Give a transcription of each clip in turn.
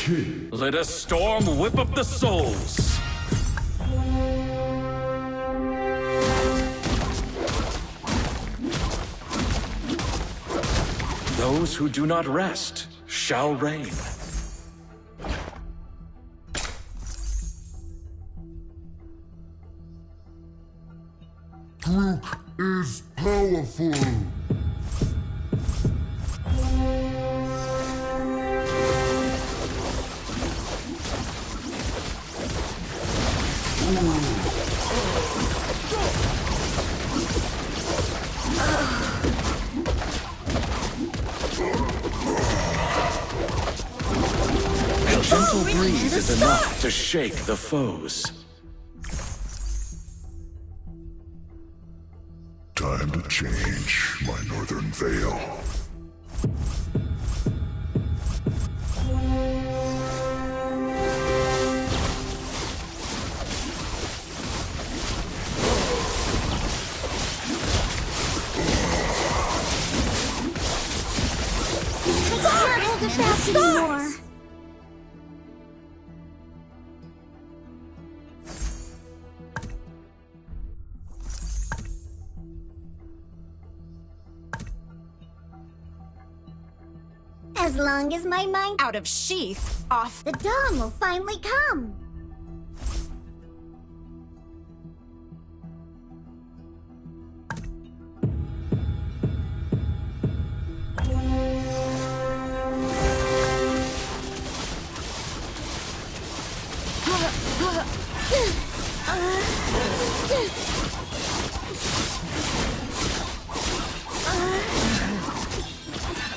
King. Let a storm whip up the souls. Those who do not rest shall reign. Brook is powerful. A gentle breeze is enough to shake the foes. Time to change my northern veil. Anymore. As long as my mind Out of sheath, off. the dawn will finally come.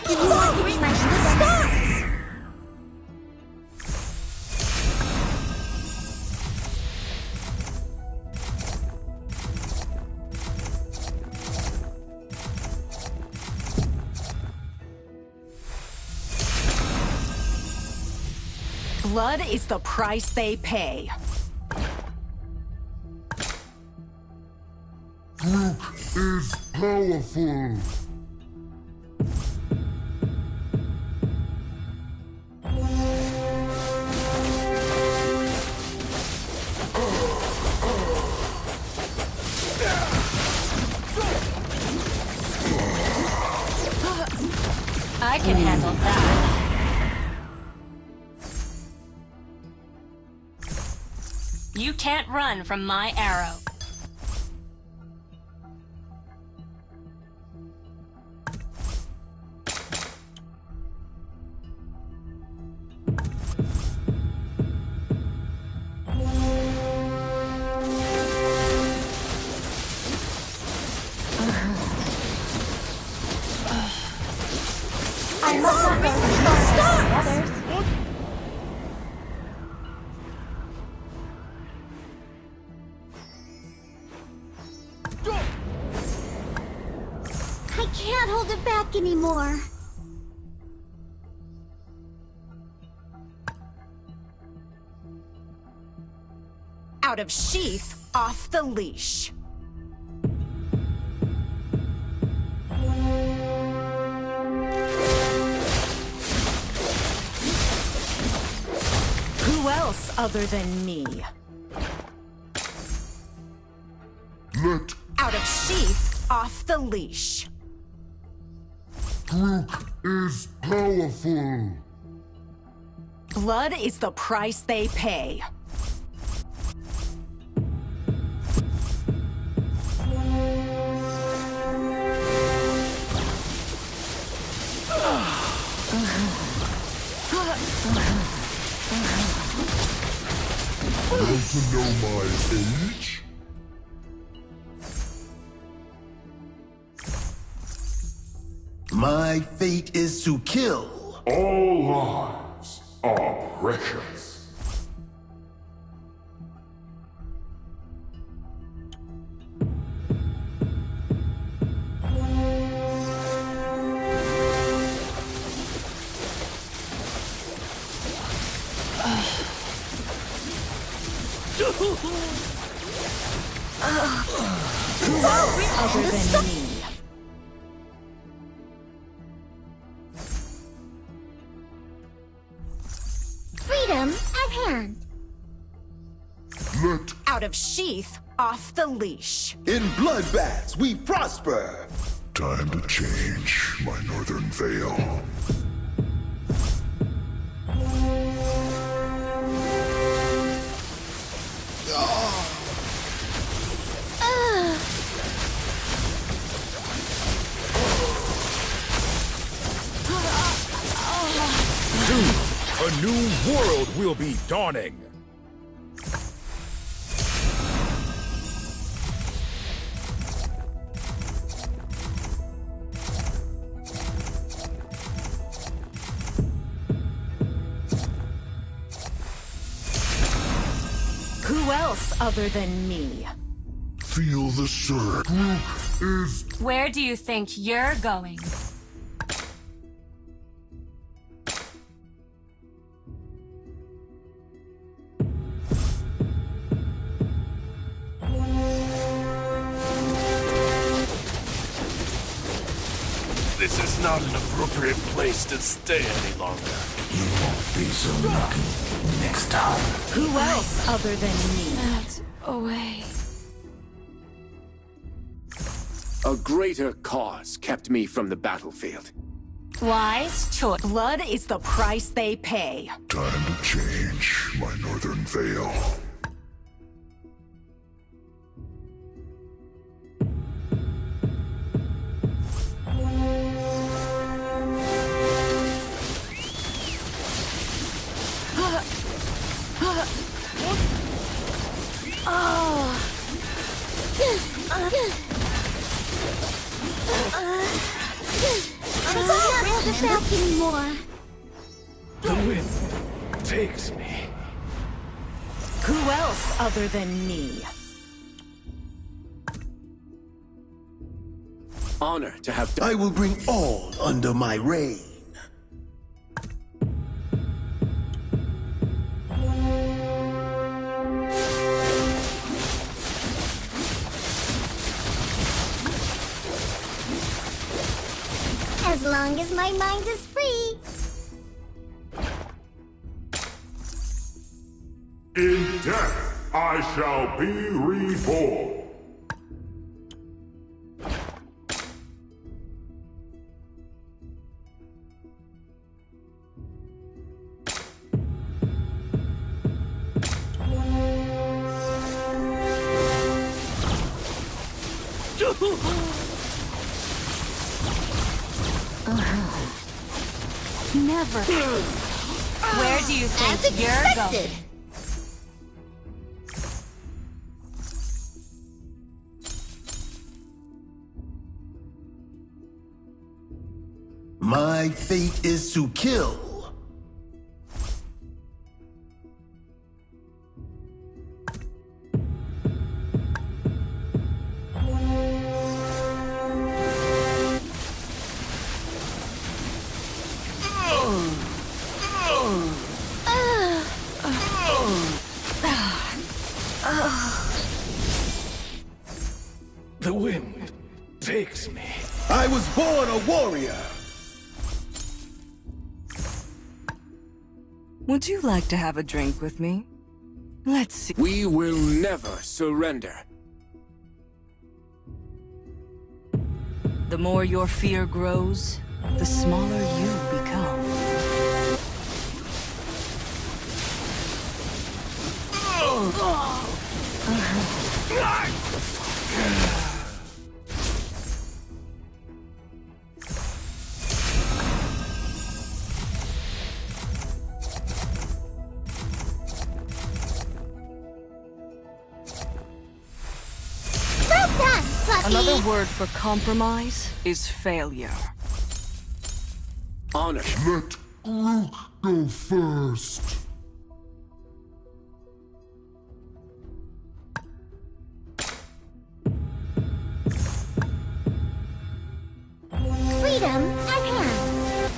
It's all reaching the stars. Blood is the price they pay. Brook is powerful. I can handle that. You can't run from my arrow. I must not run as far as the others. I can't hold it back anymore. Out of sheath, off the leash. Who else other than me? Let Out of sheath, off the leash. Brook is powerful. Blood is the price they pay. Want to know my age? My fate is to kill. All lives are precious. Who else other than me? Out of sheath, off the leash. In bloodbaths, we prosper. Time to change my northern veil. Soon, a new world will be dawning. Who else other than me? Feel the surge. Rook is Where do you think you're going? This is not an appropriate place to stay any longer. You won't be so lucky next time. Who else other than me? Out away. A greater cause kept me from the battlefield. Wise choice. Blood is the price they pay. time to change my northern veil. I can't hold it back anymore. The wind takes me. Who else other than me? Honor to have done. I will bring all under my reign. As long as my mind is free. In death, I shall be reborn. Never. Where do you think you're going? My fate is to kill. The wind takes me. I was born a warrior. Would you like to have a drink with me? Let's see. We will never surrender. The more your fear grows, the smaller you become. Another word for compromise is failure. Honor. Let Rook go first. Freedom at hand.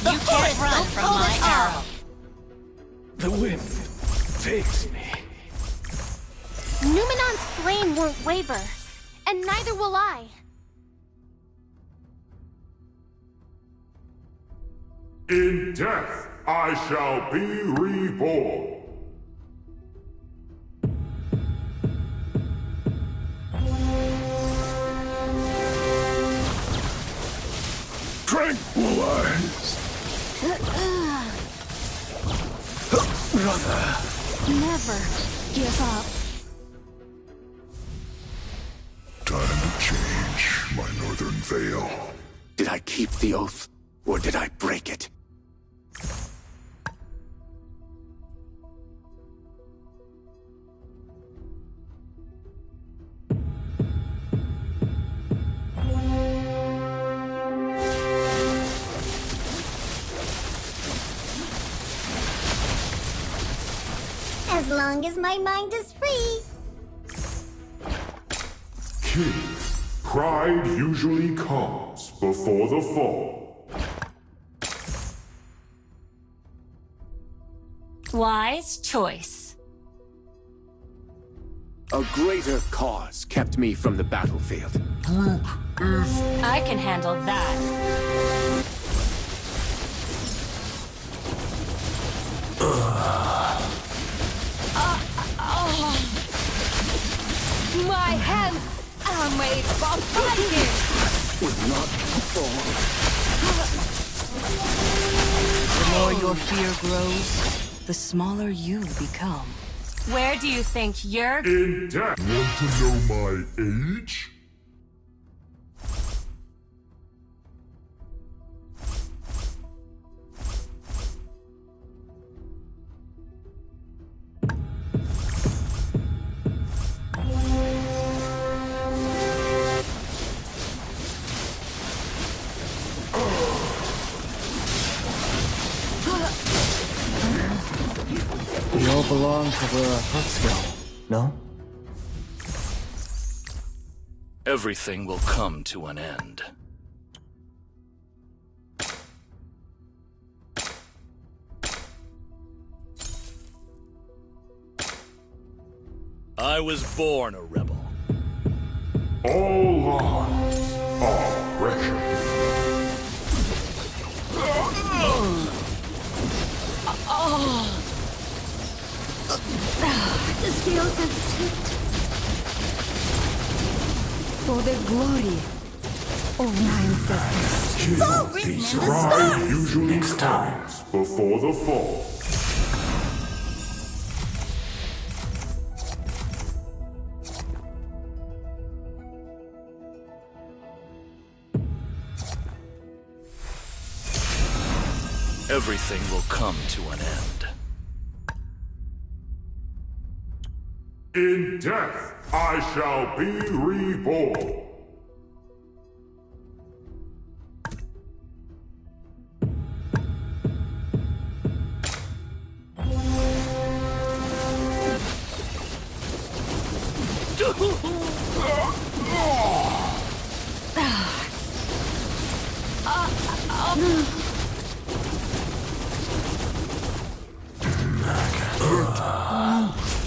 You can't run from my arrow. The wind takes me. Numenon's flame won't waver, and neither will I. In death, I shall be reborn. Tranquilize. Brother. Never give up. Time to change my northern veil. Did I keep the oath, or did I break it? As long as my mind is free. King, pride usually comes before the fall. Wise choice. A greater cause kept me from the battlefield. I can handle that. My hands are made for fighting! Would not fall. The more your fear grows, the smaller you become. Where do you think you're... In death. Want to know my age? You all belong to the Skill, no? Everything will come to an end. I was born a rebel. All lives are precious. The scales have tipped. For the glory of my ancestors. King, So written in the pride stars. usually comes before the fall. Everything will come to an end. In death, I shall be reborn.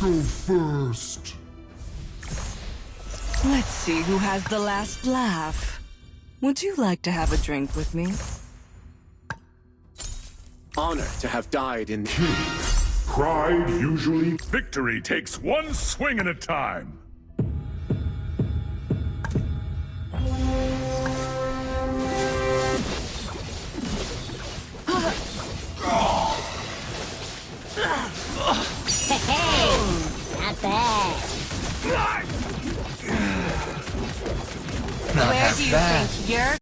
Go first. Let's see who has the last laugh. Would you like to have a drink with me? Honor to have died in... Pride usually... Victory takes one swing at a time. Not bad. Where do you think you're